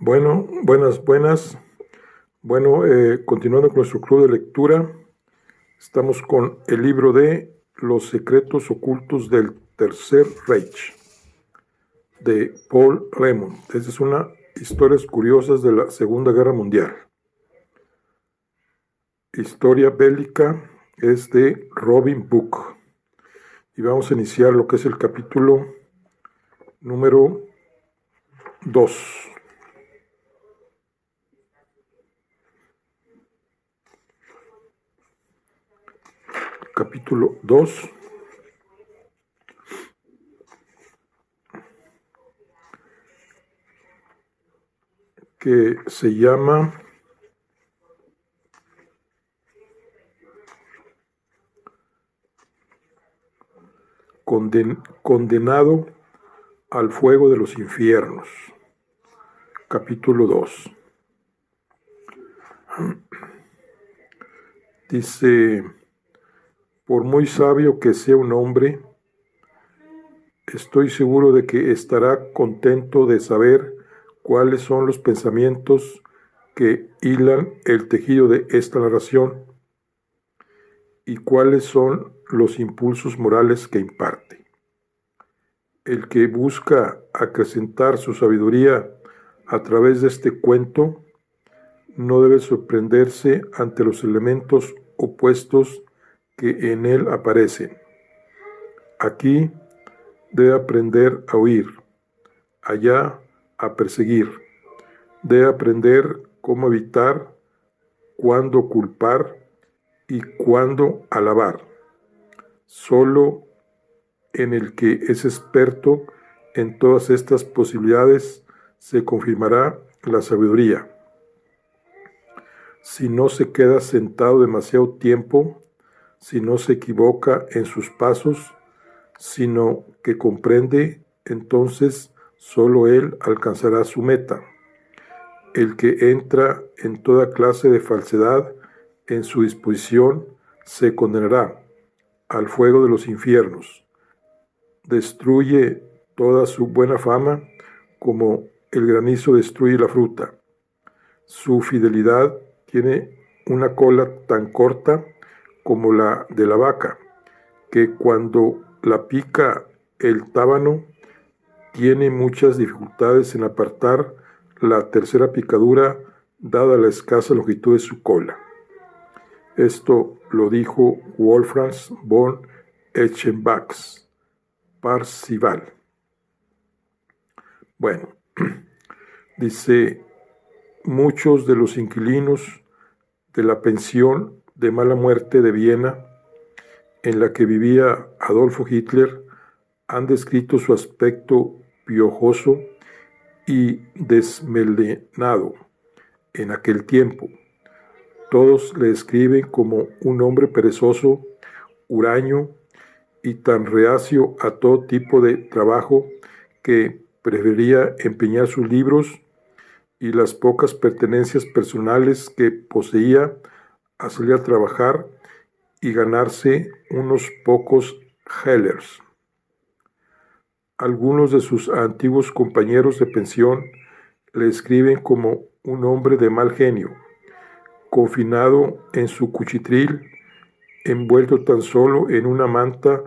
Bueno, buenas. Bueno, continuando con nuestro club de lectura, estamos con el libro de Los secretos ocultos del Tercer Reich, de Paul Lemon. Esta es una historias curiosas de la Segunda Guerra Mundial. Historia bélica es de Robin Book. Y vamos a iniciar lo que es el capítulo número 2. Capítulo 2, que se llama Condenado al fuego de los infiernos. Capítulo 2. Dice: por muy sabio que sea un hombre, estoy seguro de que estará contento de saber cuáles son los pensamientos que hilan el tejido de esta narración y cuáles son los impulsos morales que imparte. El que busca acrecentar su sabiduría a través de este cuento no debe sorprenderse ante los elementos opuestos que en él aparecen. Aquí debe aprender a huir, allá a perseguir, debe aprender cómo evitar, cuándo culpar y cuándo alabar. Solo en el que es experto en todas estas posibilidades se confirmará la sabiduría. Si no se queda sentado demasiado tiempo, si no se equivoca en sus pasos, sino que comprende, entonces solo él alcanzará su meta. El que entra en toda clase de falsedad en su disposición se condenará al fuego de los infiernos. Destruye toda su buena fama como el granizo destruye la fruta. Su fidelidad tiene una cola tan corta como la de la vaca, que cuando la pica el tábano tiene muchas dificultades en apartar la tercera picadura dada la escasa longitud de su cola. Esto lo dijo Wolfram von Eschenbach, Parzival. Bueno, dice: muchos de los inquilinos de la pensión de mala muerte de Viena, en la que vivía Adolfo Hitler, han descrito su aspecto piojoso y desmelenado en aquel tiempo. Todos le describen como un hombre perezoso, huraño y tan reacio a todo tipo de trabajo que prefería empeñar sus libros y las pocas pertenencias personales que poseía a salir a trabajar y ganarse unos pocos hellers. Algunos de sus antiguos compañeros de pensión le escriben como un hombre de mal genio, confinado en su cuchitril, envuelto tan solo en una manta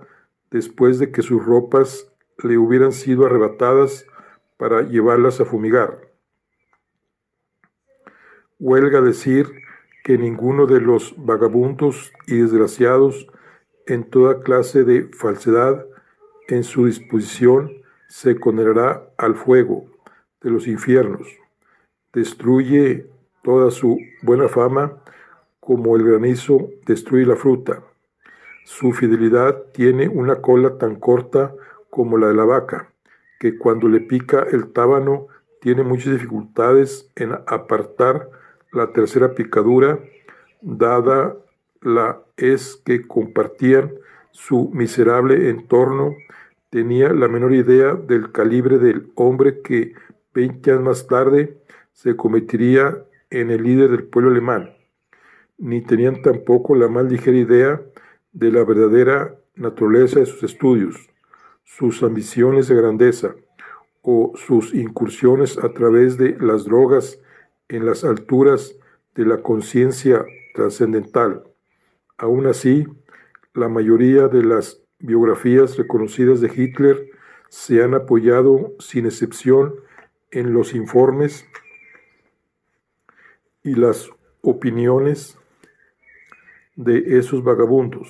después de que sus ropas le hubieran sido arrebatadas para llevarlas a fumigar. Huelga decir que ninguno de los vagabundos y desgraciados en toda clase de falsedad en su disposición se condenará al fuego de los infiernos. Destruye toda su buena fama como el granizo destruye la fruta. Su fidelidad tiene una cola tan corta como la de la vaca, que cuando le pica el tábano tiene muchas dificultades en apartar la tercera picadura, dada la es que compartían su miserable entorno. Tenía la menor idea del calibre del hombre que 20 años más tarde se convertiría en el líder del pueblo alemán, ni tenían tampoco la más ligera idea de la verdadera naturaleza de sus estudios, sus ambiciones de grandeza o sus incursiones a través de las drogas en las alturas de la conciencia trascendental. Aún así, la mayoría de las biografías reconocidas de Hitler se han apoyado sin excepción en los informes y las opiniones de esos vagabundos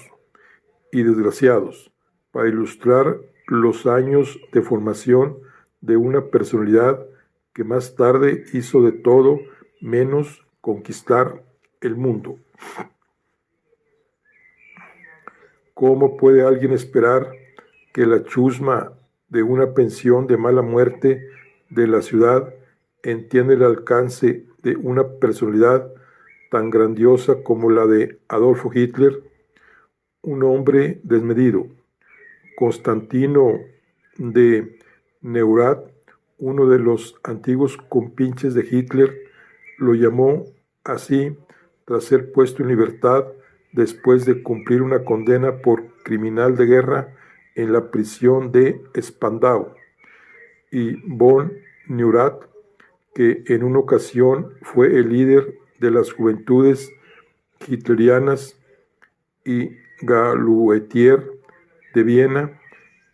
y desgraciados para ilustrar los años de formación de una personalidad que más tarde hizo de todo menos conquistar el mundo. ¿Cómo puede alguien esperar que la chusma de una pensión de mala muerte de la ciudad entienda el alcance de una personalidad tan grandiosa como la de Adolfo Hitler? Un hombre desmedido. Constantino de Neurath, uno de los antiguos compinches de Hitler, lo llamó así tras ser puesto en libertad después de cumplir una condena por criminal de guerra en la prisión de Spandau. Y von Neurath, que en una ocasión fue el líder de las juventudes hitlerianas, y Galuetier de Viena,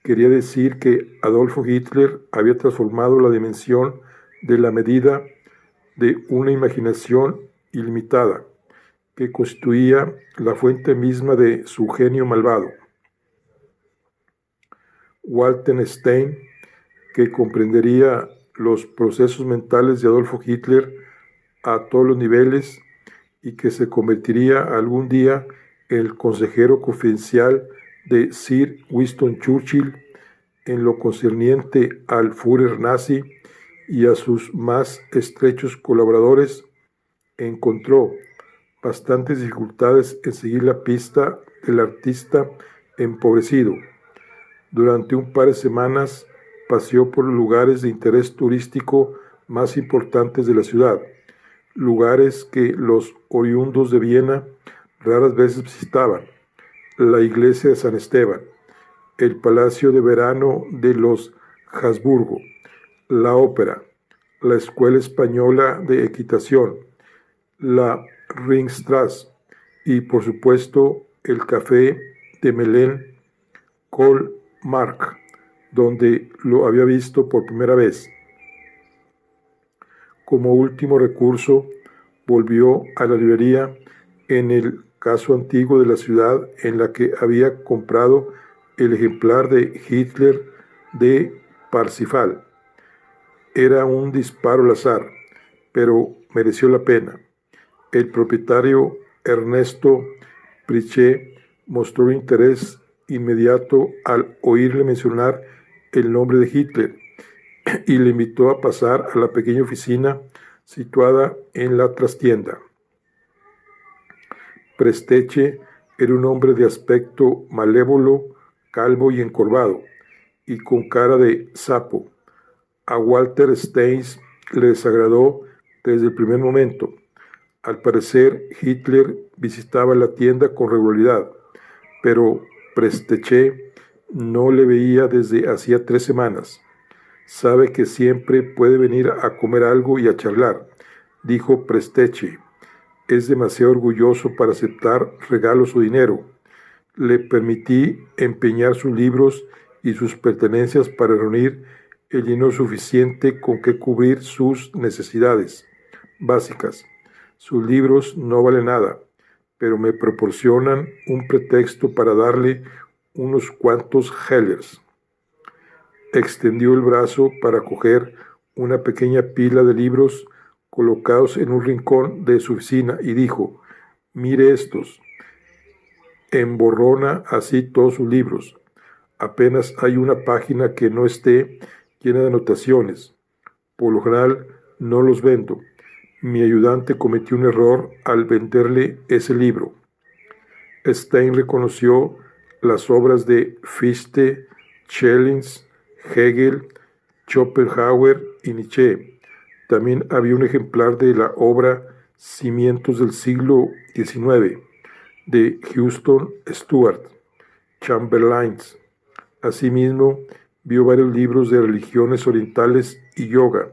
quería decir que Adolfo Hitler había transformado la dimensión de la medida de una imaginación ilimitada, que constituía la fuente misma de su genio malvado. Wallenstein, que comprendería los procesos mentales de Adolfo Hitler a todos los niveles y que se convertiría algún día en el consejero confidencial de Sir Winston Churchill en lo concerniente al Führer nazi y a sus más estrechos colaboradores, encontró bastantes dificultades en seguir la pista del artista empobrecido. Durante un par de semanas paseó por los lugares de interés turístico más importantes de la ciudad, lugares que los oriundos de Viena raras veces visitaban: la iglesia de San Esteban, el palacio de verano de los Habsburgo, la ópera, la escuela española de equitación, la Ringstrasse y, por supuesto, el café de Melén Kolmark, donde lo había visto por primera vez. Como último recurso, volvió a la librería en el caso antiguo de la ciudad en la que había comprado el ejemplar de Hitler de Parsifal. Era un disparo al azar, pero mereció la pena. El propietario Ernesto Prichet mostró un interés inmediato al oírle mencionar el nombre de Hitler y le invitó a pasar a la pequeña oficina situada en la trastienda. Presteche era un hombre de aspecto malévolo, calvo y encorvado, y con cara de sapo. A Walter Steins le desagradó desde el primer momento. Al parecer, Hitler visitaba la tienda con regularidad, pero Presteche no le veía desde hacía 3 semanas. Sabe que siempre puede venir a comer algo y a charlar, dijo Presteche. Es demasiado orgulloso para aceptar regalos o dinero. Le permití empeñar sus libros y sus pertenencias para reunir el dinero suficiente con que cubrir sus necesidades básicas. Sus libros no valen nada, pero me proporcionan un pretexto para darle unos cuantos hellers. Extendió el brazo para coger una pequeña pila de libros colocados en un rincón de su oficina y dijo: «Mire estos». Emborrona así todos sus libros. Apenas hay una página que no esté llena de anotaciones. Por lo general no los vendo. Mi ayudante cometió un error al venderle ese libro. Stein reconoció las obras de Fichte, Schelling, Hegel, Schopenhauer y Nietzsche. También había un ejemplar de la obra Cimientos del siglo XIX de Houston Stewart Chamberlain. Asimismo, Vio varios libros de religiones orientales y yoga,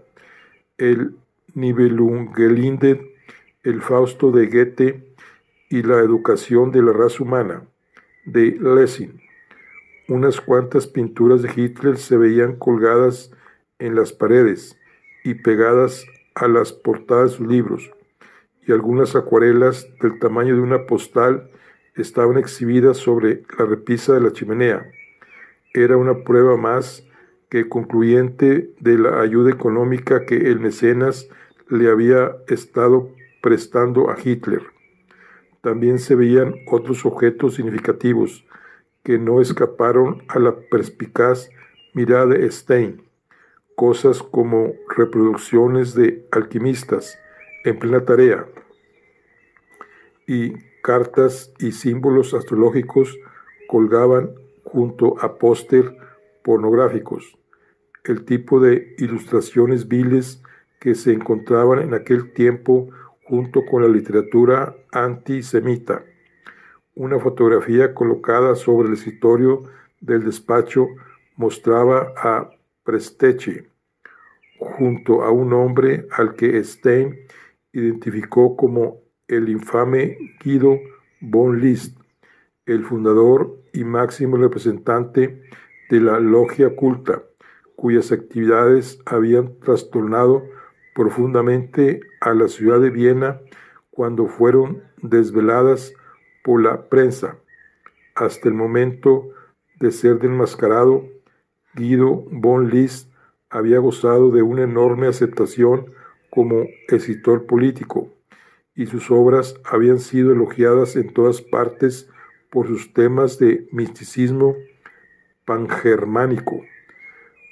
el Nibelungenlied, el Fausto de Goethe y la educación de la raza humana, de Lessing. Unas cuantas pinturas de Hitler se veían colgadas en las paredes y pegadas a las portadas de sus libros, y algunas acuarelas del tamaño de una postal estaban exhibidas sobre la repisa de la chimenea. Era una prueba más que concluyente de la ayuda económica que el mecenas le había estado prestando a Hitler. También se veían otros objetos significativos que no escaparon a la perspicaz mirada de Stein, cosas como reproducciones de alquimistas en plena tarea y cartas y símbolos astrológicos colgaban junto a póster pornográficos, el tipo de ilustraciones viles que se encontraban en aquel tiempo junto con la literatura antisemita. Una fotografía colocada sobre el escritorio del despacho mostraba a Presteche junto a un hombre al que Stein identificó como el infame Guido von List, el fundador y máximo representante de la logia oculta, cuyas actividades habían trastornado profundamente a la ciudad de Viena cuando fueron desveladas por la prensa. Hasta el momento de ser desenmascarado, Guido von List había gozado de una enorme aceptación como escritor político, y sus obras habían sido elogiadas en todas partes por sus temas de misticismo pangermánico.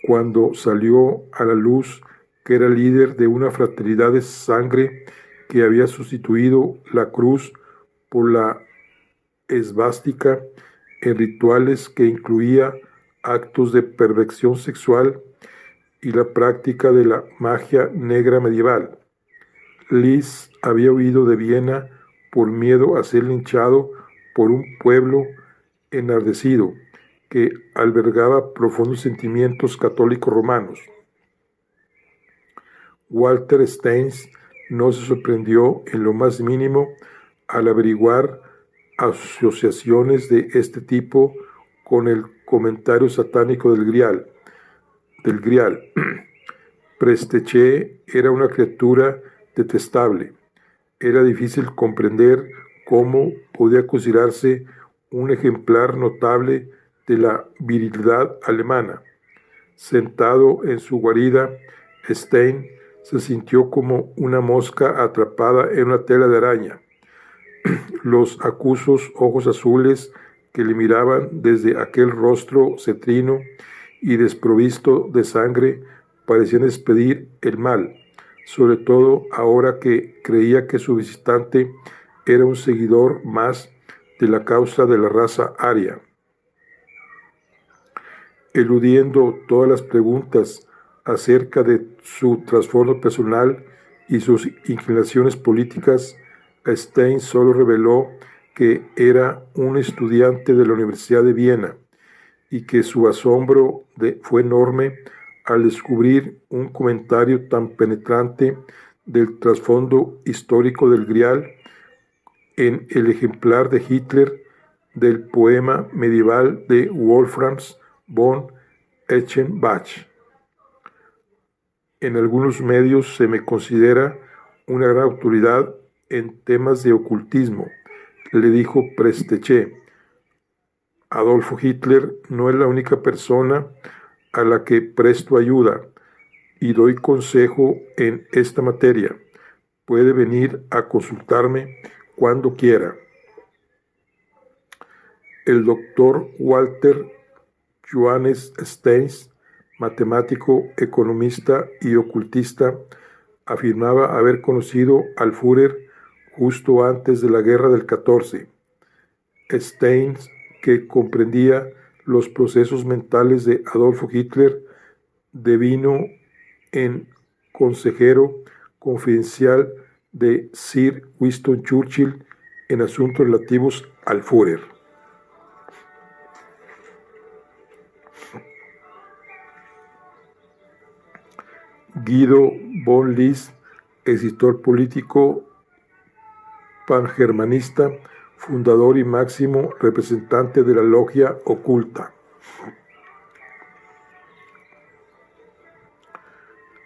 Cuando salió a la luz que era líder de una fraternidad de sangre que había sustituido la cruz por la esvástica en rituales que incluía actos de perversión sexual y la práctica de la magia negra medieval. Liszt había huido de Viena por miedo a ser linchado por un pueblo enardecido que albergaba profundos sentimientos católicos romanos. Walter Steins no se sorprendió en lo más mínimo al averiguar asociaciones de este tipo con el comentario satánico del Grial. Presteche era una criatura detestable. Era difícil comprender cómo podía considerarse un ejemplar notable de la virilidad alemana. Sentado en su guarida, Stein se sintió como una mosca atrapada en una tela de araña. Los acuosos ojos azules que le miraban desde aquel rostro cetrino y desprovisto de sangre parecían despedir el mal, sobre todo ahora que creía que su visitante era un seguidor más de la causa de la raza aria. Eludiendo todas las preguntas acerca de su trasfondo personal y sus inclinaciones políticas, Stein solo reveló que era un estudiante de la Universidad de Viena y que su asombro fue enorme al descubrir un comentario tan penetrante del trasfondo histórico del Grial en el ejemplar de Hitler del poema medieval de Wolfram von Eschenbach. En algunos medios se me considera una gran autoridad en temas de ocultismo, le dijo Presteche. Adolfo Hitler no es la única persona a la que presto ayuda y doy consejo en esta materia. Puede venir a consultarme cuando quiera. El doctor Walter Johannes Steins, matemático, economista y ocultista, afirmaba haber conocido al Führer justo antes de la guerra del 14. Steins, que comprendía los procesos mentales de Adolfo Hitler, devino en consejero confidencial de Sir Winston Churchill en asuntos relativos al Führer. Guido von List, escritor político pangermanista, fundador y máximo representante de la logia oculta.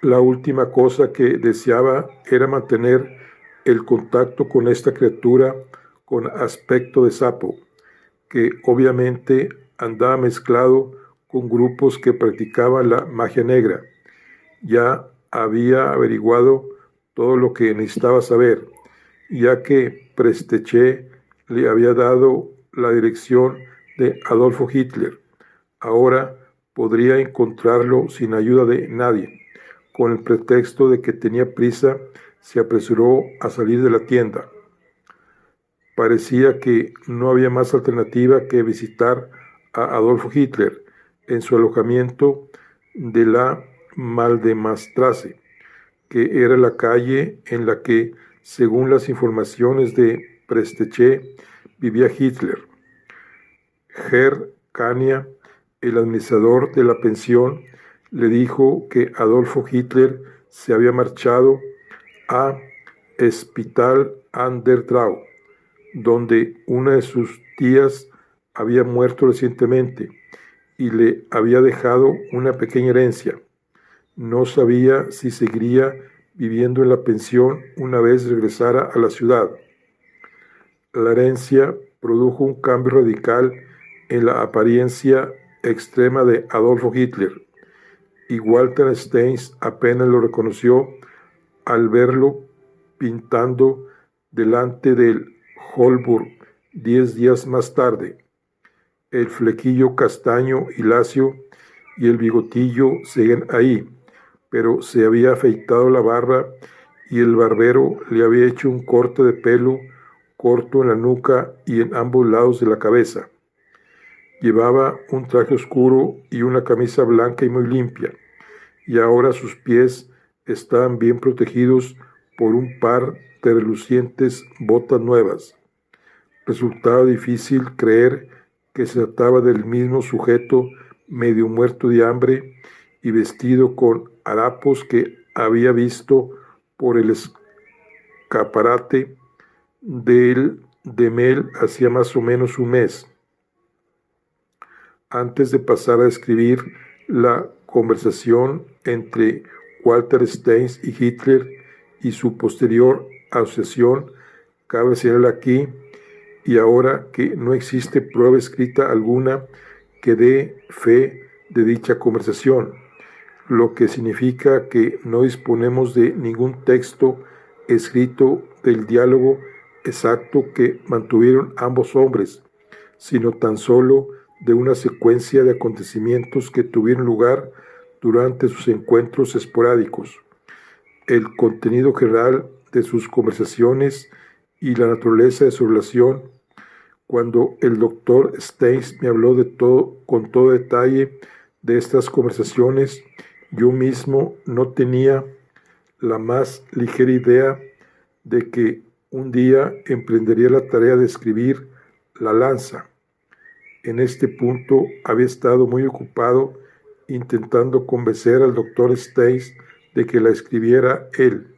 La última cosa que deseaba era mantener el contacto con esta criatura con aspecto de sapo, que obviamente andaba mezclado con grupos que practicaban la magia negra. Ya había averiguado todo lo que necesitaba saber, ya que Presteche le había dado la dirección de Adolfo Hitler. Ahora podría encontrarlo sin ayuda de nadie. Con el pretexto de que tenía prisa, se apresuró a salir de la tienda. Parecía que no había más alternativa que visitar a Adolfo Hitler en su alojamiento de la Maldemastrasse, que era la calle en la que, según las informaciones de Presteche, vivía Hitler. Herr Kania, el administrador de la pensión, le dijo que Adolfo Hitler se había marchado a Spital an der Drau, donde una de sus tías había muerto recientemente y le había dejado una pequeña herencia. No sabía si seguiría viviendo en la pensión una vez regresara a la ciudad. La herencia produjo un cambio radical en la apariencia extrema de Adolfo Hitler, y Walter Steins apenas lo reconoció al verlo pintando delante del Holburg 10 días más tarde. El flequillo castaño y lacio y el bigotillo siguen ahí, pero se había afeitado la barba y el barbero le había hecho un corte de pelo corto en la nuca y en ambos lados de la cabeza. Llevaba un traje oscuro y una camisa blanca y muy limpia, y ahora sus pies estaban bien protegidos por un par de relucientes botas nuevas. Resultaba difícil creer que se trataba del mismo sujeto medio muerto de hambre y vestido con harapos que había visto por el escaparate del Demel hacía más o menos un mes. Antes de pasar a escribir la conversación entre Walter Steins y Hitler y su posterior asociación, cabe señalar aquí y ahora que no existe prueba escrita alguna que dé fe de dicha conversación, lo que significa que no disponemos de ningún texto escrito del diálogo exacto que mantuvieron ambos hombres, sino tan solo de una secuencia de acontecimientos que tuvieron lugar durante sus encuentros esporádicos. El contenido general de sus conversaciones y la naturaleza de su relación. Cuando el doctor Steins me habló con todo detalle de estas conversaciones, yo mismo no tenía la más ligera idea de que un día emprendería la tarea de escribir La Lanza. En este punto había estado muy ocupado intentando convencer al doctor Steins de que la escribiera él,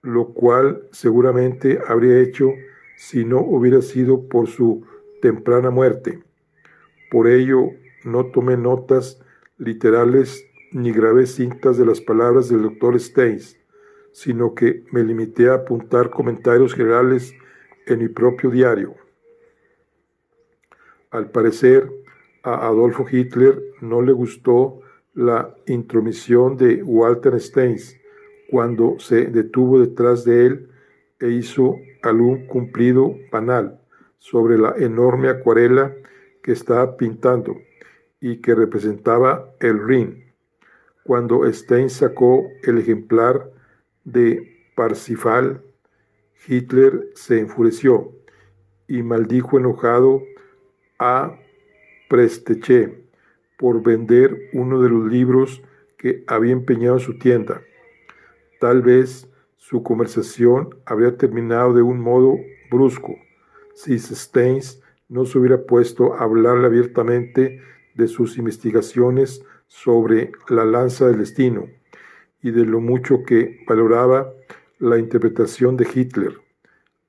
lo cual seguramente habría hecho si no hubiera sido por su temprana muerte. Por ello, no tomé notas literales ni grabé cintas de las palabras del doctor Steins, sino que me limité a apuntar comentarios generales en mi propio diario. Al parecer, a Adolfo Hitler no le gustó la intromisión de Walter Steins cuando se detuvo detrás de él e hizo algún cumplido banal sobre la enorme acuarela que estaba pintando y que representaba el Rin. Cuando Steins sacó el ejemplar de Parsifal, Hitler se enfureció y maldijo enojado a Presteche por vender uno de los libros que había empeñado en su tienda. Tal vez su conversación habría terminado de un modo brusco si Steins no se hubiera puesto a hablarle abiertamente de sus investigaciones sobre la lanza del destino y de lo mucho que valoraba la interpretación de Hitler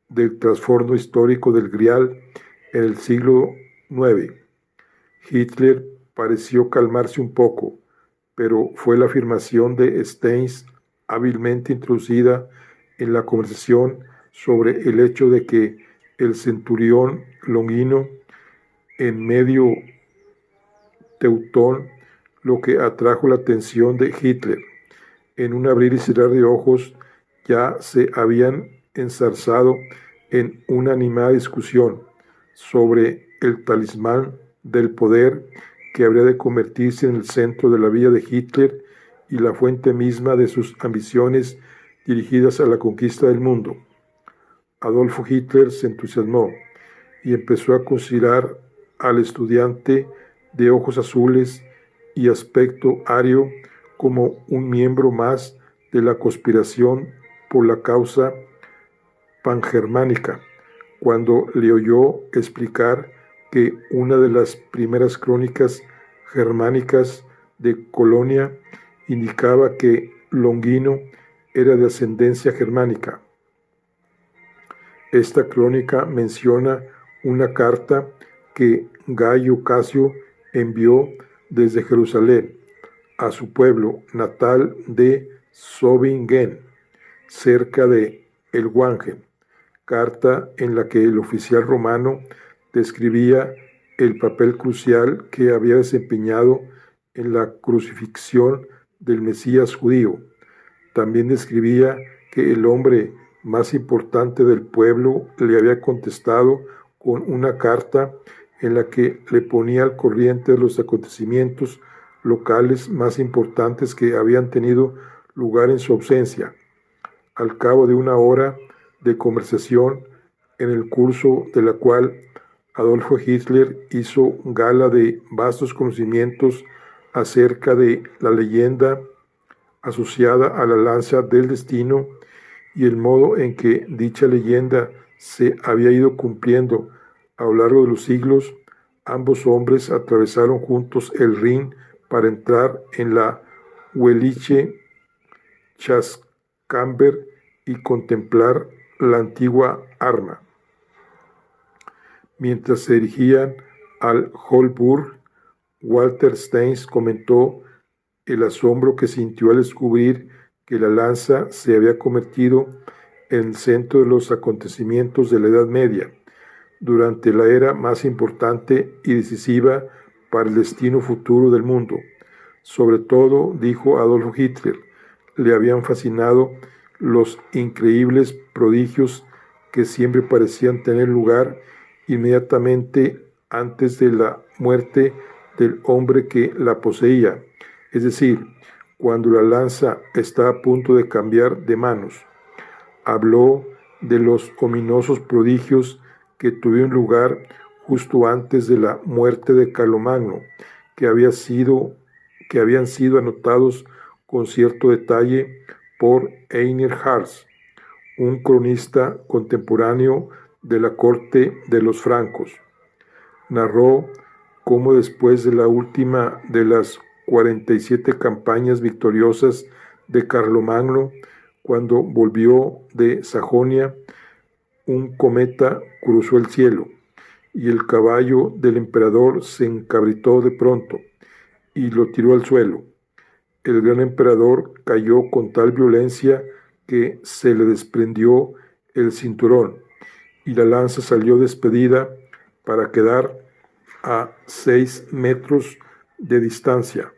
del trasfondo histórico del Grial en el siglo IX. Hitler pareció calmarse un poco, pero fue la afirmación de Steins hábilmente introducida en la conversación sobre el hecho de que el centurión Longino en medio teutón lo que atrajo la atención de Hitler. En un abrir y cerrar de ojos ya se habían enzarzado en una animada discusión sobre el talismán del poder que habría de convertirse en el centro de la vida de Hitler y la fuente misma de sus ambiciones dirigidas a la conquista del mundo. Adolfo Hitler se entusiasmó y empezó a considerar al estudiante de ojos azules y aspecto ario como un miembro más de la conspiración por la causa pangermánica, cuando le oyó explicar que una de las primeras crónicas germánicas de Colonia indicaba que Longino era de ascendencia germánica. Esta crónica menciona una carta que Gayo Casio envió desde Jerusalén a su pueblo natal de Sobingen, cerca de El Wangen, carta en la que el oficial romano describía el papel crucial que había desempeñado en la crucifixión del Mesías judío. También describía que el hombre más importante del pueblo le había contestado con una carta en la que le ponía al corriente de los acontecimientos locales más importantes que habían tenido lugar en su ausencia. Al cabo de una hora de conversación, en el curso de la cual Adolfo Hitler hizo gala de vastos conocimientos acerca de la leyenda asociada a la lanza del destino y el modo en que dicha leyenda se había ido cumpliendo a lo largo de los siglos, ambos hombres atravesaron juntos el Rin para entrar en la Welliche Schatzkammer y contemplar la antigua arma. Mientras se dirigían al Holburg, Walter Steins comentó el asombro que sintió al descubrir que la lanza se había convertido en el centro de los acontecimientos de la Edad Media, durante la era más importante y decisiva para el destino futuro del mundo. Sobre todo, dijo Adolf Hitler, le habían fascinado los increíbles prodigios que siempre parecían tener lugar inmediatamente antes de la muerte del hombre que la poseía, es decir, cuando la lanza está a punto de cambiar de manos. Habló de los ominosos prodigios que tuvieron lugar justo antes de la muerte de Carlomagno, que habían sido anotados con cierto detalle por Einar Harz, un cronista contemporáneo de la corte de los francos. Narró cómo después de la última de las 47 campañas victoriosas de Carlomagno, cuando volvió de Sajonia, un cometa cruzó el cielo y el caballo del emperador se encabritó de pronto y lo tiró al suelo. El gran emperador cayó con tal violencia que se le desprendió el cinturón y la lanza salió despedida para quedar a 6 metros de distancia.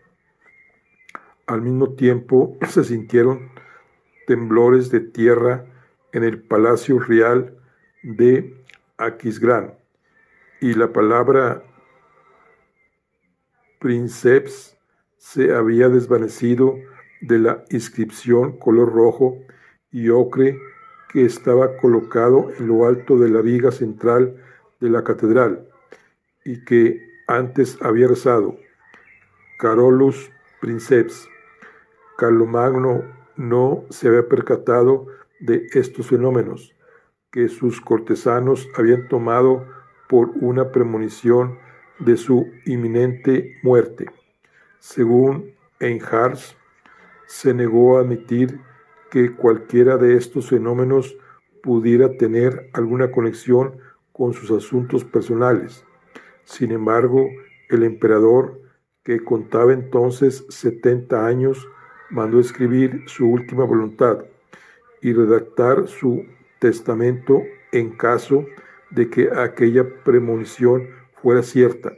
Al mismo tiempo se sintieron temblores de tierra en el Palacio Real de Aquisgrán y la palabra princeps se había desvanecido de la inscripción color rojo y ocre que estaba colocado en lo alto de la viga central de la catedral y que antes había rezado Carolus princeps. Carlomagno no se había percatado de estos fenómenos que sus cortesanos habían tomado por una premonición de su inminente muerte. Según Einhard, se negó a admitir que cualquiera de estos fenómenos pudiera tener alguna conexión con sus asuntos personales. Sin embargo, el emperador, que contaba entonces 70 años, mandó escribir su última voluntad y redactar su testamento en caso de que aquella premonición fuera cierta,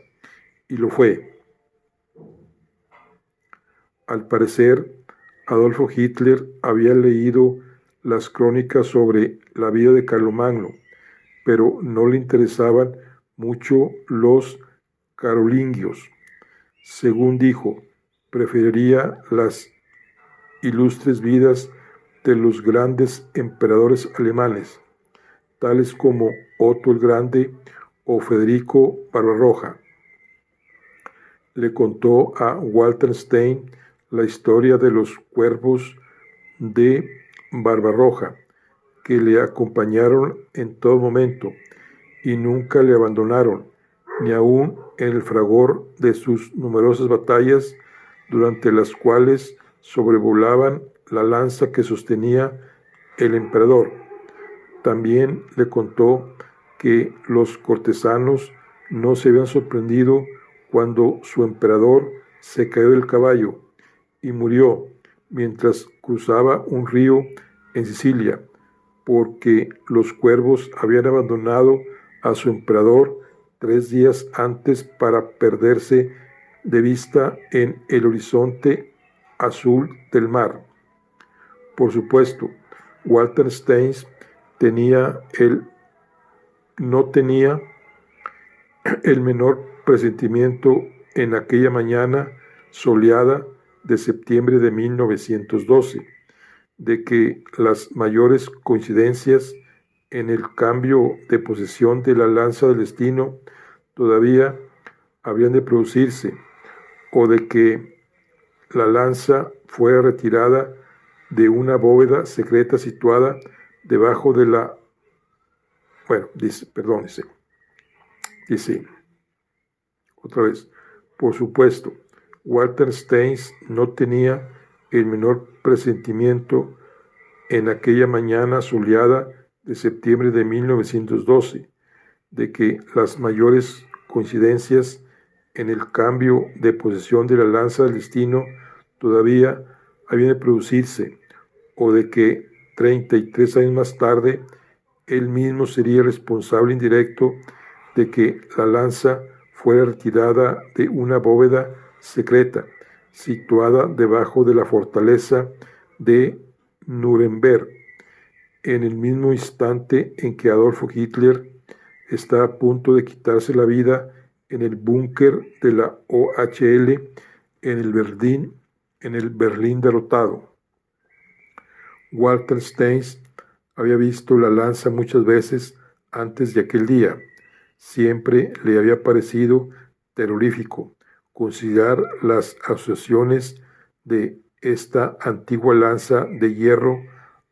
y lo fue. Al parecer, Adolfo Hitler había leído las crónicas sobre la vida de Carlomagno, pero no le interesaban mucho los carolingios. Según dijo, preferiría las ilustres vidas de los grandes emperadores alemanes, tales como Otto el Grande o Federico Barbarroja. Le contó a Walter Stein la historia de los cuervos de Barbarroja, que le acompañaron en todo momento y nunca le abandonaron, ni aun en el fragor de sus numerosas batallas, durante las cuales sobrevolaban la lanza que sostenía el emperador. También le contó que los cortesanos no se habían sorprendido cuando su emperador se cayó del caballo y murió mientras cruzaba un río en Sicilia, porque los cuervos habían abandonado a su emperador 3 días antes para perderse de vista en el horizonte azul del mar. Por supuesto, Walter Stein no tenía el menor presentimiento en aquella mañana soleada de septiembre de 1912, de que las mayores coincidencias en el cambio de posesión de la lanza del destino todavía habrían de producirse, o de que la lanza fuera retirada de una bóveda secreta situada debajo de la... dice otra vez, por supuesto, Walter Stein no tenía el menor presentimiento en aquella mañana soleada de septiembre de 1912, de que las mayores coincidencias en el cambio de posesión de la lanza del destino todavía habían de producirse, o de que 33 años más tarde él mismo sería responsable indirecto de que la lanza fuera retirada de una bóveda secreta situada debajo de la fortaleza de Nuremberg, en el mismo instante en que Adolfo Hitler está a punto de quitarse la vida en el búnker de la OHL en el Berlín derrotado. Walter Stein había visto la lanza muchas veces antes de aquel día. Siempre le había parecido terrorífico considerar las asociaciones de esta antigua lanza de hierro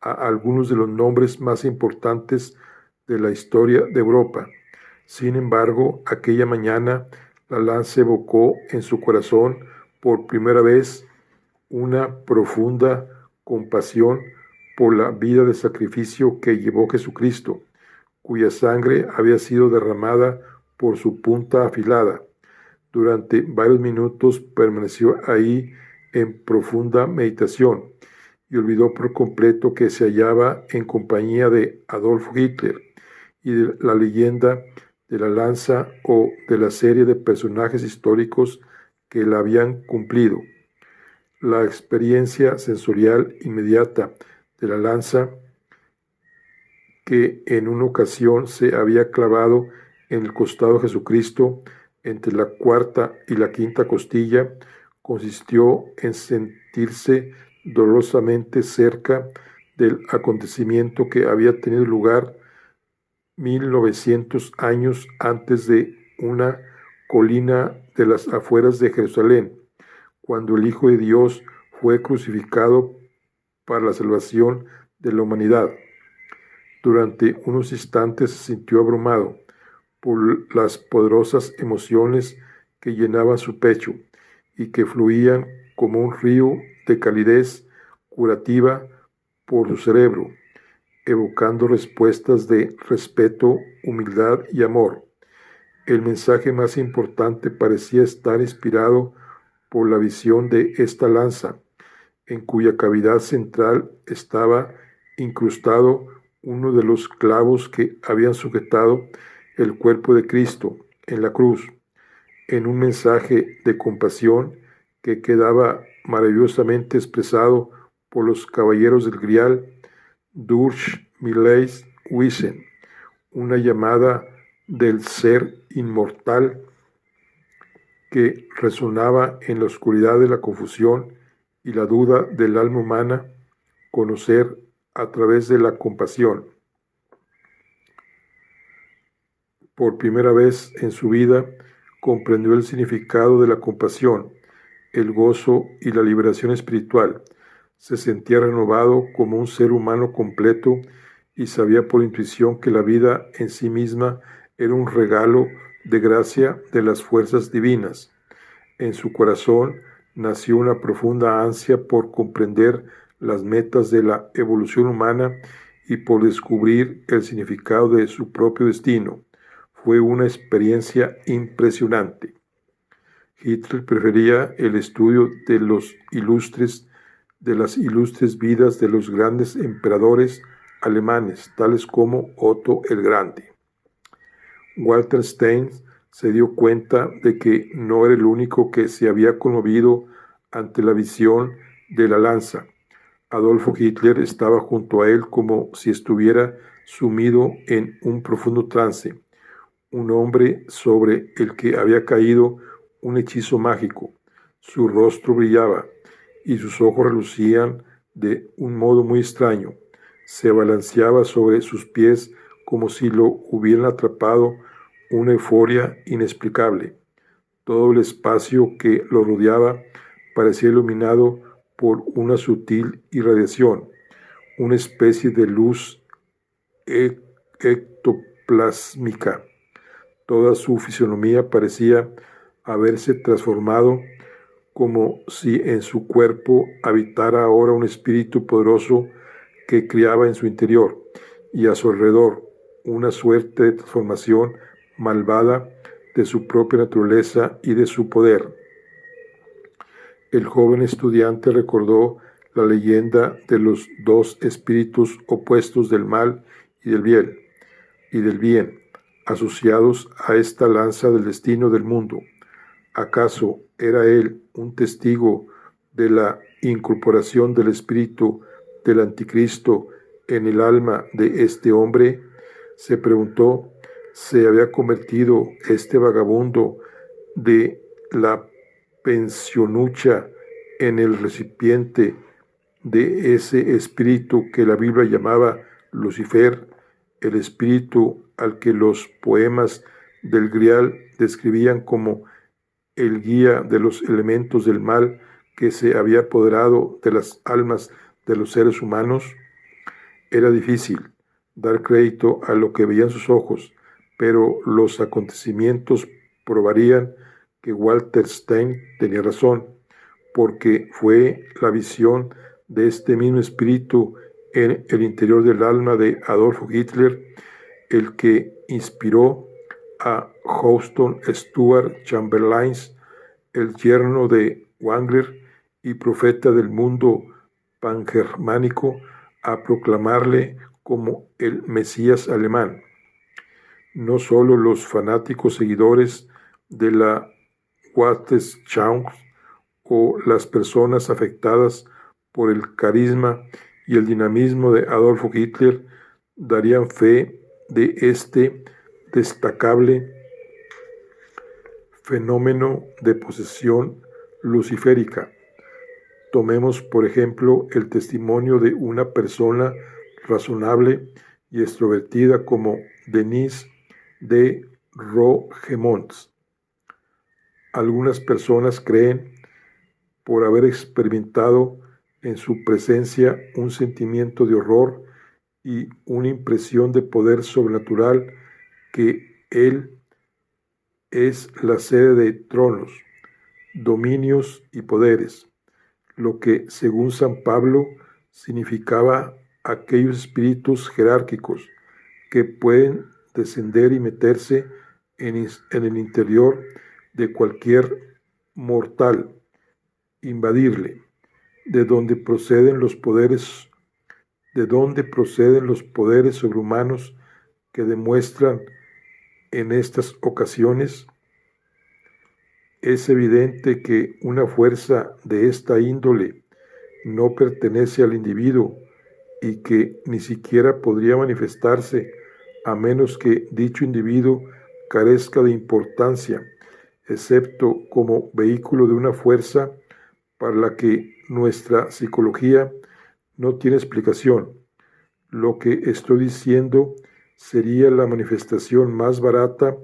a algunos de los nombres más importantes de la historia de Europa. Sin embargo, aquella mañana la lanza evocó en su corazón por primera vez una profunda compasión por la vida de sacrificio que llevó Jesucristo, cuya sangre había sido derramada por su punta afilada. Durante varios minutos permaneció ahí en profunda meditación y olvidó por completo que se hallaba en compañía de Adolfo Hitler y de la leyenda de la lanza o de la serie de personajes históricos que la habían cumplido. La experiencia sensorial inmediata de la lanza, que en una ocasión se había clavado en el costado de Jesucristo entre la cuarta y la quinta costilla, consistió en sentirse dolorosamente cerca del acontecimiento que había tenido lugar 1900 años antes de una colina de las afueras de Jerusalén, cuando el Hijo de Dios fue crucificado para la salvación de la humanidad. Durante unos instantes se sintió abrumado por las poderosas emociones que llenaban su pecho y que fluían como un río de calidez curativa por su cerebro, evocando respuestas de respeto, humildad y amor. El mensaje más importante parecía estar inspirado por la visión de esta lanza, en cuya cavidad central estaba incrustado uno de los clavos que habían sujetado el cuerpo de Cristo en la cruz, en un mensaje de compasión que quedaba maravillosamente expresado por los caballeros del Grial, durch Miles Wissen, una llamada del ser inmortal que resonaba en la oscuridad de la confusión y la duda del alma humana, conocer a través de la compasión. Por primera vez en su vida comprendió el significado de la compasión, el gozo y la liberación espiritual. Se sentía renovado como un ser humano completo y sabía por intuición que la vida en sí misma era un regalo de gracia de las fuerzas divinas. En su corazón nació una profunda ansia por comprender las metas de la evolución humana y por descubrir el significado de su propio destino. Fue una experiencia impresionante. Hitler prefería el estudio de las ilustres vidas de los grandes emperadores alemanes, tales como Otto el Grande. Walter Stein se dio cuenta de que no era el único que se había conmovido ante la visión de la lanza. Adolfo Hitler estaba junto a él como si estuviera sumido en un profundo trance, un hombre sobre el que había caído un hechizo mágico. Su rostro brillaba y sus ojos relucían de un modo muy extraño. Se balanceaba sobre sus pies como si lo hubieran atrapado una euforia inexplicable. Todo el espacio que lo rodeaba parecía iluminado por una sutil irradiación, una especie de luz ectoplásmica. Toda su fisonomía parecía haberse transformado, como si en su cuerpo habitara ahora un espíritu poderoso que criaba en su interior, y a su alrededor una suerte de transformación malvada de su propia naturaleza y de su poder. El joven estudiante recordó la leyenda de los dos espíritus opuestos del mal y del bien, asociados a esta lanza del destino del mundo. ¿Acaso era él un testigo de la incorporación del espíritu del anticristo en el alma de este hombre? Se preguntó. ¿Se había convertido este vagabundo de la pensionucha en el recipiente de ese espíritu que la Biblia llamaba Lucifer, el espíritu al que los poemas del Grial describían como el guía de los elementos del mal que se había apoderado de las almas de los seres humanos? Era difícil dar crédito a lo que veían sus ojos, pero los acontecimientos probarían que Walter Stein tenía razón, porque fue la visión de este mismo espíritu en el interior del alma de Adolfo Hitler el que inspiró a Houston Stuart Chamberlain, el yerno de Wagner y profeta del mundo pangermánico, a proclamarle como el Mesías alemán. No solo los fanáticos seguidores de la Gottesschau o las personas afectadas por el carisma y el dinamismo de Adolfo Hitler darían fe de este destacable fenómeno de posesión luciférica. Tomemos, por ejemplo, el testimonio de una persona razonable y extrovertida como Denise de Rogemont. Algunas personas creen, por haber experimentado en su presencia un sentimiento de horror y una impresión de poder sobrenatural, que él es la sede de tronos, dominios y poderes, lo que, según San Pablo, significaba aquellos espíritus jerárquicos que pueden descender y meterse en el interior de cualquier mortal, invadirle, de donde proceden los poderes sobrehumanos que demuestran en estas ocasiones. Es evidente que una fuerza de esta índole no pertenece al individuo y que ni siquiera podría manifestarse a menos que dicho individuo carezca de importancia, excepto como vehículo de una fuerza para la que nuestra psicología no tiene explicación. Lo que estoy diciendo sería la manifestación más barata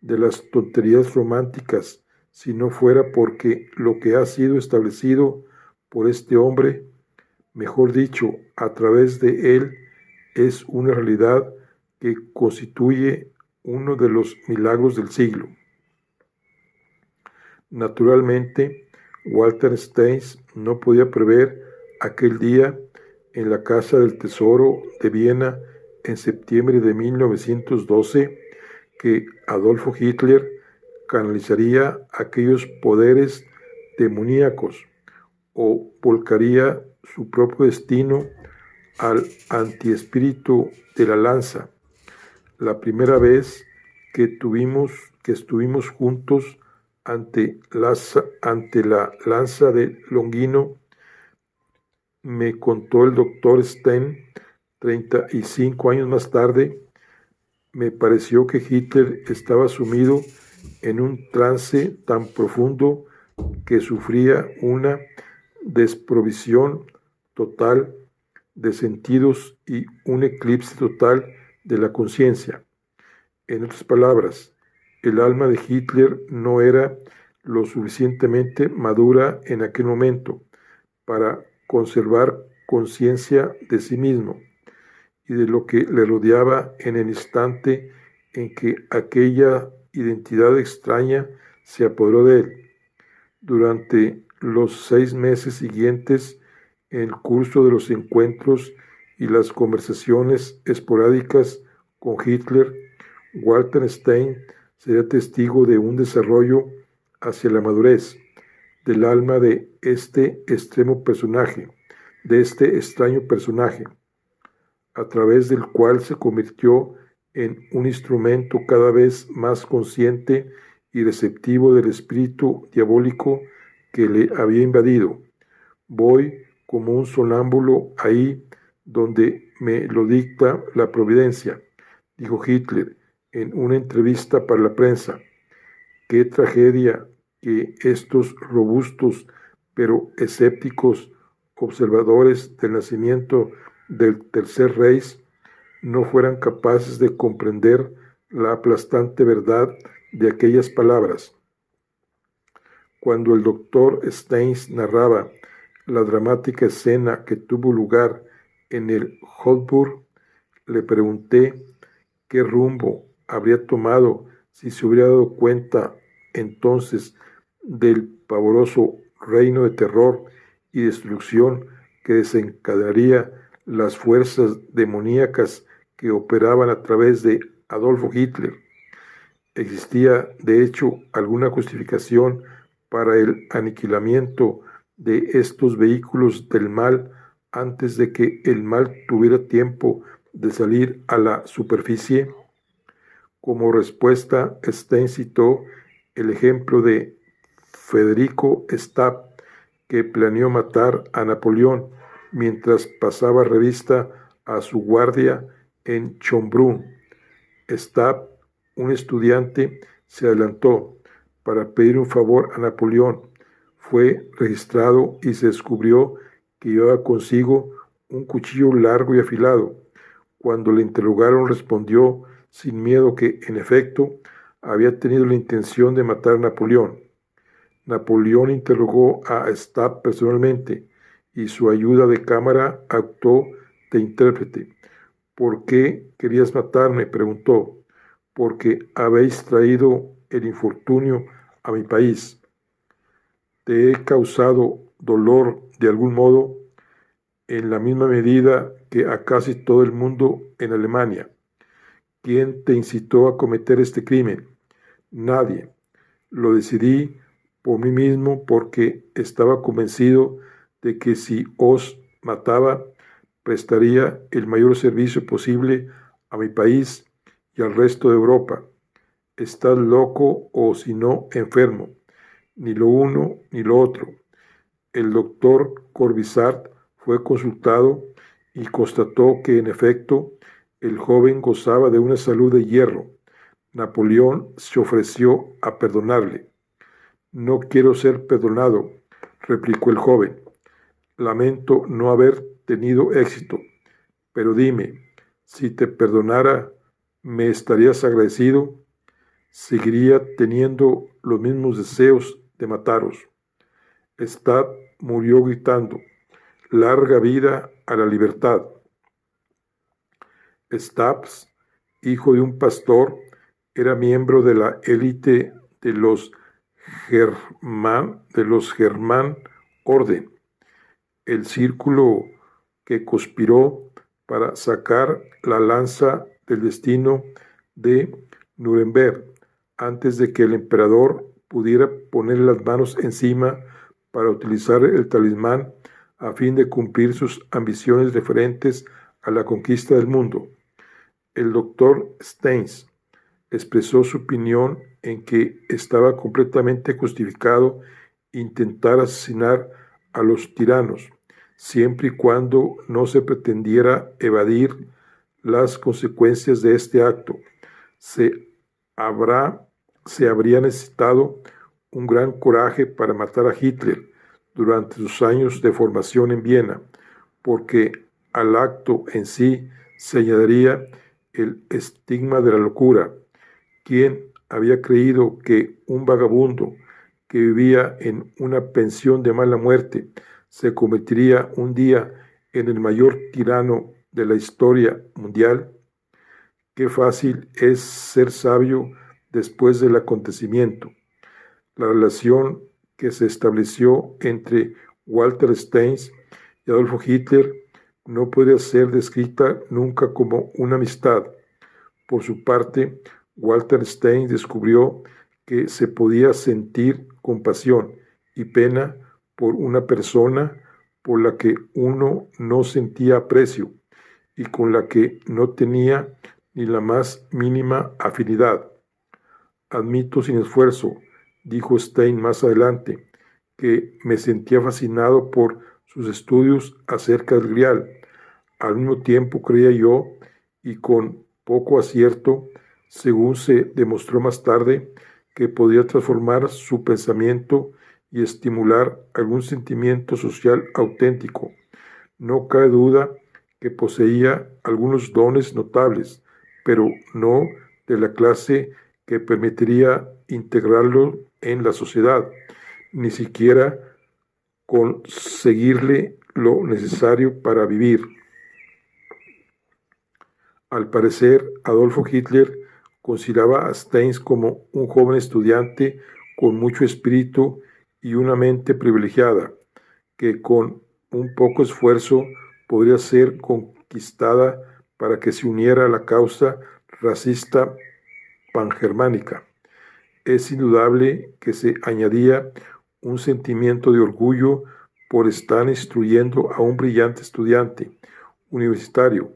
de las tonterías románticas, si no fuera porque lo que ha sido establecido por este hombre, mejor dicho, a través de él, es una realidad que constituye uno de los milagros del siglo. Naturalmente, Walter Steins no podía prever aquel día en la Casa del Tesoro de Viena en septiembre de 1912 que Adolfo Hitler canalizaría aquellos poderes demoníacos o volcaría su propio destino al antiespíritu de la lanza. La primera vez que estuvimos juntos ante la lanza de Longino, me contó el doctor Stein, 35 años más tarde, me pareció que Hitler estaba sumido en un trance tan profundo que sufría una desprovisión total de sentidos y un eclipse total de la conciencia. En otras palabras, el alma de Hitler no era lo suficientemente madura en aquel momento para conservar conciencia de sí mismo y de lo que le rodeaba en el instante en que aquella identidad extraña se apoderó de él. Durante los 6 meses siguientes, en el curso de los encuentros y las conversaciones esporádicas con Hitler, Walter Stein sería testigo de un desarrollo hacia la madurez del alma de este extraño personaje, a través del cual se convirtió en un instrumento cada vez más consciente y receptivo del espíritu diabólico que le había invadido. Voy como un sonámbulo ahí donde me lo dicta la providencia, dijo Hitler en una entrevista para la prensa. Qué tragedia que estos robustos pero escépticos observadores del nacimiento del Tercer Reich no fueran capaces de comprender la aplastante verdad de aquellas palabras. Cuando el doctor Steins narraba la dramática escena que tuvo lugar en el Hofburg, le pregunté qué rumbo habría tomado si se hubiera dado cuenta entonces del pavoroso reino de terror y destrucción que desencadenaría las fuerzas demoníacas que operaban a través de Adolfo Hitler. ¿Existía, de hecho, alguna justificación para el aniquilamiento de estos vehículos del mal antes de que el mal tuviera tiempo de salir a la superficie? Como respuesta, Stein citó el ejemplo de Federico Stab, que planeó matar a Napoleón mientras pasaba revista a su guardia en Schönbrunn. Stab, un estudiante, se adelantó para pedir un favor a Napoleón. Fue registrado y se descubrió que llevaba consigo un cuchillo largo y afilado. Cuando le interrogaron, respondió sin miedo que, en efecto, había tenido la intención de matar a Napoleón. Napoleón interrogó a Stab personalmente y su ayuda de cámara actuó de intérprete. ¿Por qué querías matarme?, preguntó. Porque habéis traído el infortunio a mi país. ¿Te he causado dolor de algún modo? en la misma medida que a casi todo el mundo en Alemania. ¿Quién te incitó a cometer este crimen? Nadie. Lo decidí por mí mismo porque estaba convencido de que si os mataba, prestaría el mayor servicio posible a mi país y al resto de Europa. Estás loco o si no enfermo, ni lo uno ni lo otro. El doctor Corvisart fue consultado y constató que en efecto el joven gozaba de una salud de hierro. Napoleón se ofreció a perdonarle. No quiero ser perdonado, replicó el joven. Lamento no haber tenido éxito, pero dime, si te perdonara, ¿me estarías agradecido? Seguiría teniendo los mismos deseos de mataros. Stab murió gritando, larga vida a la libertad. Stabs, hijo de un pastor, era miembro de la élite de los Germán Orden, el círculo que conspiró para sacar la lanza del destino de Nuremberg antes de que el emperador pudiera poner las manos encima para utilizar el talismán a fin de cumplir sus ambiciones referentes a la conquista del mundo. El doctor Steins expresó su opinión en que estaba completamente justificado intentar asesinar a los tiranos, siempre y cuando no se pretendiera evadir las consecuencias de este acto. Se habría necesitado un gran coraje para matar a Hitler durante sus años de formación en Viena, porque al acto en sí se añadiría el estigma de la locura. ¿Quién había creído que un vagabundo que vivía en una pensión de mala muerte se convertiría un día en el mayor tirano de la historia mundial? Qué fácil es ser sabio después del acontecimiento. La relación que se estableció entre Walter Steins y Adolfo Hitler no puede ser descrita nunca como una amistad. Por su parte, Walter Steins descubrió que se podía sentir compasión y pena por una persona por la que uno no sentía aprecio y con la que no tenía ni la más mínima afinidad. Admito sin esfuerzo, dijo Stein más adelante, que me sentía fascinado por sus estudios acerca del Grial. Al mismo tiempo creía yo, y con poco acierto, según se demostró más tarde, que podía transformar su pensamiento y estimular algún sentimiento social auténtico. No cabe duda que poseía algunos dones notables, pero no de la clase que permitiría integrarlo en la sociedad, ni siquiera conseguirle lo necesario para vivir. Al parecer, Adolfo Hitler consideraba a Steins como un joven estudiante con mucho espíritu y una mente privilegiada, que con un poco esfuerzo podría ser conquistada para que se uniera a la causa racista pangermánica. Es indudable que se añadía un sentimiento de orgullo por estar instruyendo a un brillante estudiante universitario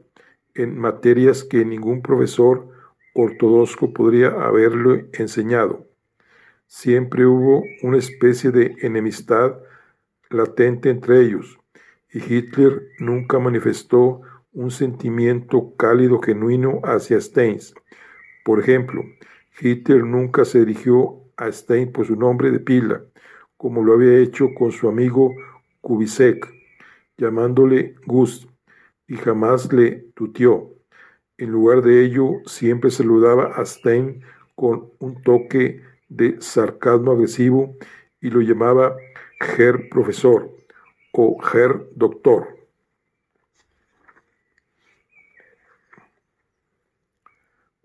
en materias que ningún profesor ortodoxo podría haberle enseñado. Siempre hubo una especie de enemistad latente entre ellos, y Hitler nunca manifestó un sentimiento cálido genuino hacia Steins. Por ejemplo, Hitler nunca se dirigió a Stein por su nombre de pila, como lo había hecho con su amigo Kubitschek, llamándole Gus, y jamás le tuteó. En lugar de ello, siempre saludaba a Stein con un toque de sarcasmo agresivo y lo llamaba Herr Profesor o Herr Doctor.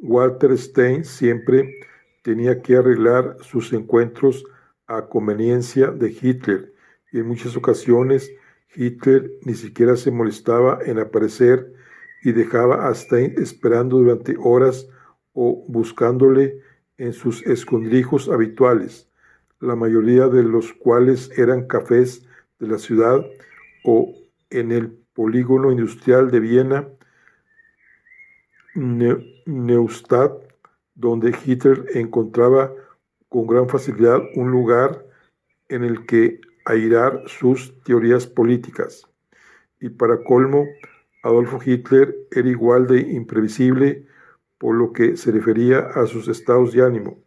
Walter Stein siempre tenía que arreglar sus encuentros a conveniencia de Hitler y en muchas ocasiones Hitler ni siquiera se molestaba en aparecer y dejaba a Stein esperando durante horas o buscándole en sus escondrijos habituales, la mayoría de los cuales eran cafés de la ciudad o en el polígono industrial de Viena, Neustadt, donde Hitler encontraba con gran facilidad un lugar en el que airar sus teorías políticas. Y para colmo, Adolfo Hitler era igual de imprevisible por lo que se refería a sus estados de ánimo.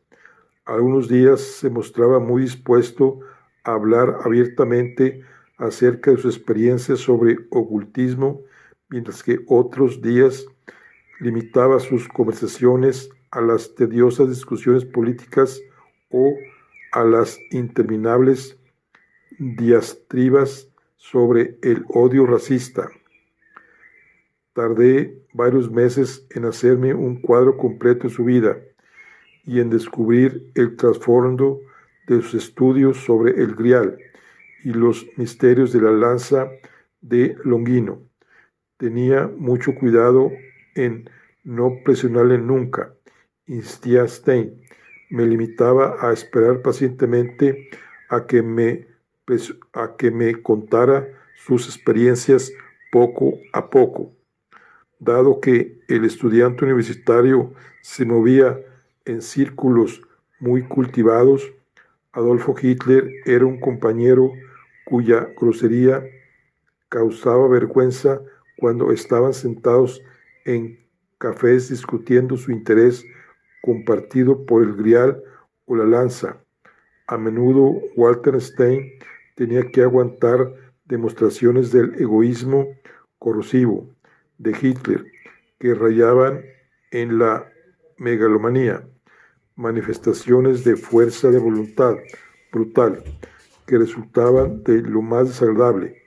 Algunos días se mostraba muy dispuesto a hablar abiertamente acerca de sus experiencias sobre ocultismo, mientras que otros días limitaba sus conversaciones a las tediosas discusiones políticas o a las interminables diatribas sobre el odio racista. Tardé varios meses en hacerme un cuadro completo de su vida y en descubrir el trasfondo de sus estudios sobre el Grial y los misterios de la lanza de Longino. Tenía mucho cuidado en no presionarle nunca, insistía Stein. Me limitaba a esperar pacientemente a que me contara sus experiencias poco a poco. Dado que el estudiante universitario se movía en círculos muy cultivados, Adolfo Hitler era un compañero cuya grosería causaba vergüenza cuando estaban sentados en cafés discutiendo su interés compartido por el Grial o la lanza. A menudo Walter Stein tenía que aguantar demostraciones del egoísmo corrosivo de Hitler que rayaban en la megalomanía, manifestaciones de fuerza de voluntad brutal que resultaban de lo más desagradable.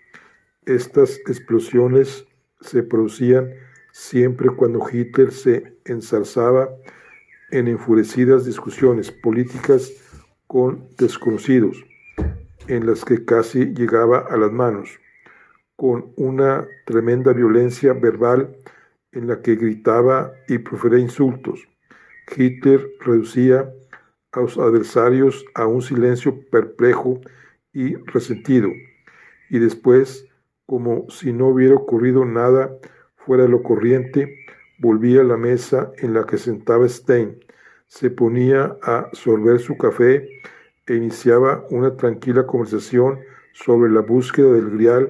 Estas explosiones se producían siempre cuando Hitler se enzarzaba en enfurecidas discusiones políticas con desconocidos, en las que casi llegaba a las manos, con una tremenda violencia verbal en la que gritaba y profería insultos. Hitler reducía a sus adversarios a un silencio perplejo y resentido, y después, como si no hubiera ocurrido nada fuera de lo corriente, volvía a la mesa en la que sentaba Stein, se ponía a sorber su café e iniciaba una tranquila conversación sobre la búsqueda del Grial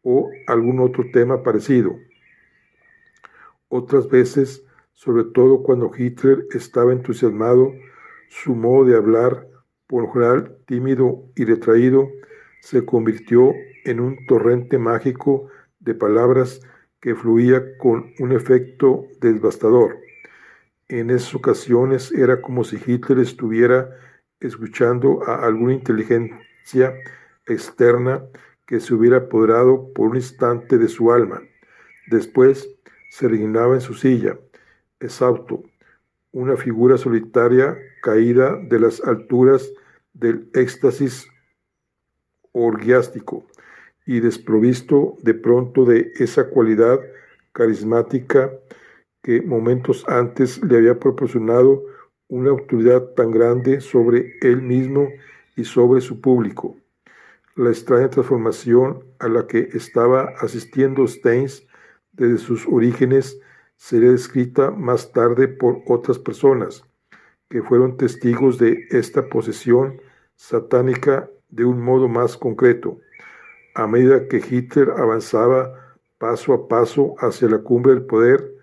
o algún otro tema parecido. Otras veces, sobre todo cuando Hitler estaba entusiasmado, su modo de hablar, por lo general tímido y retraído, se convirtió en un torrente mágico de palabras que fluía con un efecto devastador. En esas ocasiones era como si Hitler estuviera escuchando a alguna inteligencia externa que se hubiera apoderado por un instante de su alma. Después se resignaba en su silla, exhausto, una figura solitaria caída de las alturas del éxtasis orgiástico y desprovisto de pronto de esa cualidad carismática que momentos antes le había proporcionado una autoridad tan grande sobre él mismo y sobre su público. La extraña transformación a la que estaba asistiendo Steins desde sus orígenes sería descrita más tarde por otras personas que fueron testigos de esta posesión satánica de un modo más concreto. A medida que Hitler avanzaba paso a paso hacia la cumbre del poder,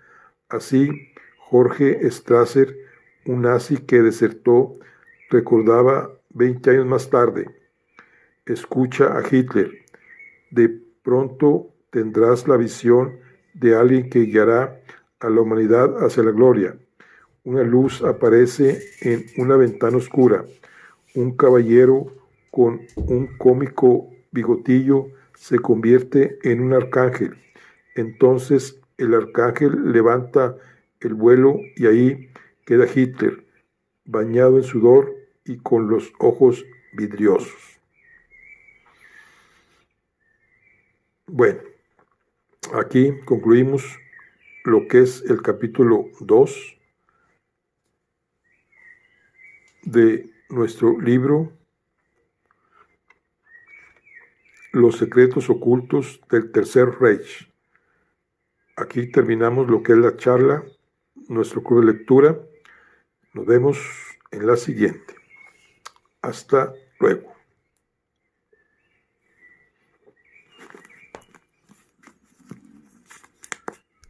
así Jorge Strasser, un nazi que desertó, recordaba 20 años más tarde: escucha a Hitler, de pronto tendrás la visión de alguien que guiará a la humanidad hacia la gloria. Una luz aparece en una ventana oscura. Un caballero con un cómico bigotillo se convierte en un arcángel. Entonces el arcángel levanta el vuelo y ahí queda Hitler, bañado en sudor y con los ojos vidriosos. Bueno, aquí concluimos lo que es el capítulo 2 de nuestro libro Los secretos ocultos del Tercer Reich. Aquí terminamos lo que es la charla, nuestro club de lectura. Nos vemos en la siguiente. Hasta luego.